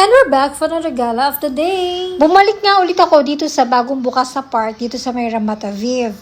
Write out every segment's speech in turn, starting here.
And we're back for another gala of the day. Bumalik nga ulit ako dito sa bagong bukas na park dito sa may Ramada Viv.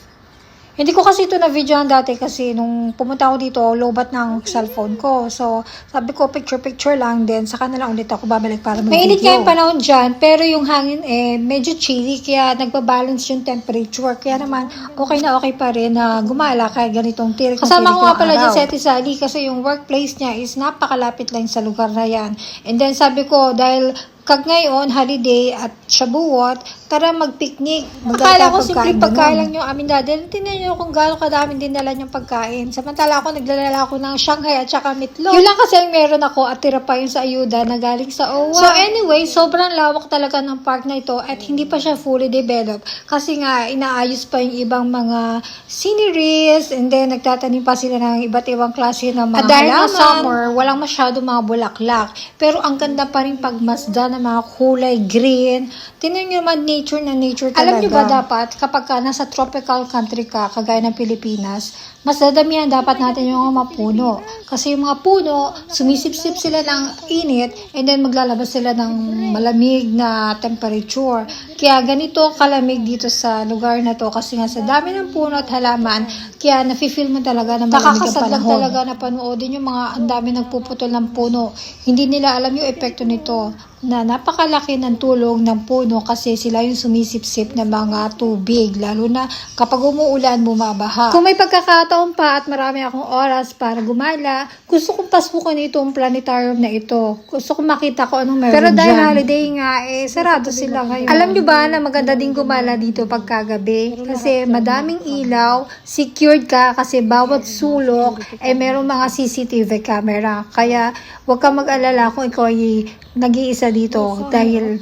Hindi ko kasi ito na-videoan dati kasi nung pumunta ako dito, lobat ng cellphone ko. So, sabi ko picture-picture lang din. Saka na lang ulit ako babalik para mag-video. Mainit nga yung panahon dyan, pero yung hangin medyo chilly. Kaya nagbabalance yung temperature. Kaya naman, okay na okay pa rin na gumala kahit ganitong tirik. Kasama ko nga pala dyan si Ate Sally kasi yung workplace niya is napakalapit lang sa lugar na yan. And then sabi ko, dahil kag ngayon, holiday at Shabuot, tara mag-picnic. Akala ko simple pagkain lang yung amin dati. Tingnan nyo kung gaano kadami dinala niyang pagkain. Samantala ako, naglalala ako ng Shanghai at saka meatloaf. Yun lang kasi ang meron ako at tira pa yun sa ayuda na galing sa OWA. So anyway, sobrang lawak talaga ng park na ito at hindi pa siya fully developed. Kasi nga, inaayos pa yung ibang mga sceneries and then nagtatanim pa sila ng iba't ibang klase ng mga halaman. At dahil na summer, walang masyado mga bulaklak. Pero ang ganda pa rin pagmasdan ng mga kulay green. Tingnan nyo naman nature na nature talaga. Alam nyo ba dapat kapag ka nasa tropical country ka, kagaya ng Pilipinas, mas dadamihan dapat natin yung mga puno. Kasi yung mga puno, sumisip-sip sila ng init and then maglalabas sila ng malamig na temperature. Kaya ganito kalamig dito sa lugar na to kasi nga sa dami ng puno at halaman, kaya nafe-feel mo talaga na malamig ang panahon. Nakakasadlang talaga na panoodin yung mga ang dami nagpuputol ng puno. Hindi nila alam yung epekto nito na napakalaki ng tulong ng puno kasi sila yung sumisip-sip ng mga tubig, lalo na kapag umuulan, bumabaha. Kung may pagkakataon pa at marami akong oras para gumala, gusto kong pasukan itong planetarium na ito. Gusto kong makita ko anong meron dyan. Pero dahil holiday nga, sarado sila ngayon. Alam nyo ba na maganda din gumala dito pagkagabi? Kasi madaming ilaw, secured ka kasi bawat sulok ay merong mga CCTV camera. Kaya huwag kang mag-alala kung ikaw ay nag-iisa dito dahil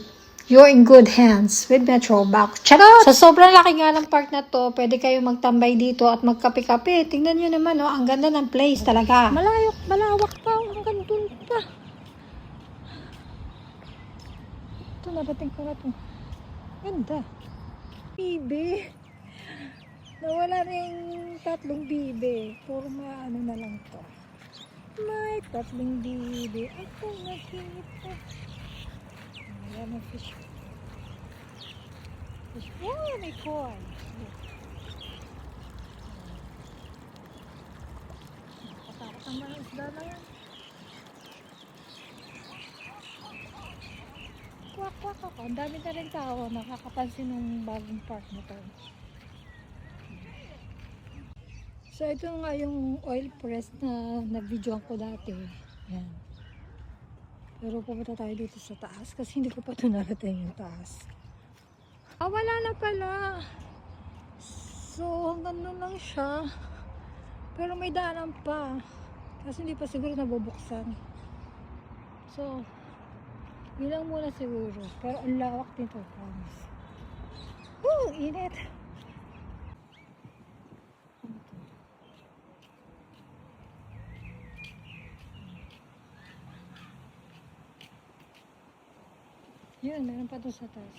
you're in good hands with Metrobank. Charot! Sa sobrang laki nga ng park na to, pwede kayo magtambay dito at magkape-kape. Tingnan nyo naman, ang ganda ng place talaga. Malawak pa, hanggang dun pa. Ito, narating ko na ito. Ganda. Bibe. Nawala rin 3 bibe. Puro ano na lang to. May 3 bibe. Ako, nakita. Ayan ang fish. Fish. Oh, may koi. Nakatakot ang mga isda na yan. Kwak. Ang dami na rin tao nakakapansin ng bagong park na to. So ito nga yung oil press na nag-videoan ko dati. Yan. Pero pumunta tayo dito sa taas kasi hindi ko pa ito narating yung taas. Wala na pala. So hanggang nun lang siya. Pero may daanan pa. Kasi hindi pa siguro nabubuksan. So, bilang muna siguro. Pero ang lawak nito, promise. Woo! Init! Yun, meron pa doon sa taas.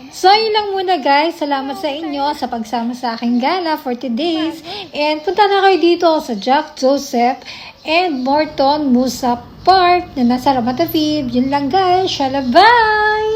So, yun lang muna guys. Salamat sa inyo sa pagsama sa aking gala for today's. And punta na kayo dito sa Jack Joseph and Morton Musa Park na nasa Ramada Viv. Yun lang guys. Shala, bye!